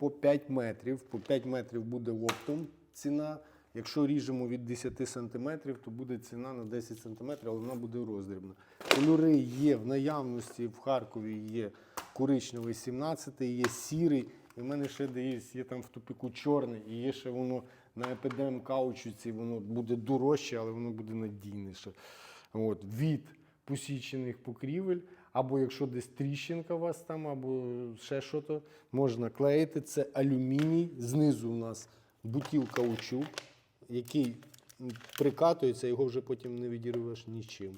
по 5 метрів. По 5 метрів буде оптом ціна. Якщо ріжемо від 10 см, то буде ціна на 10 см, але вона буде роздрібна. Кольори є в наявності, в Харкові є коричневий 17, є сірий. І в мене ще десь є там в тупіку чорний, і є ще воно на епідем каучуці, воно буде дорожче, але воно буде надійніше. От, від посічених покрівель, або якщо десь тріщинка у вас там, або ще щось, можна клеїти. Це алюміній, знизу у нас бутіл каучук, який прикатується, його вже потім не відірвеш нічим.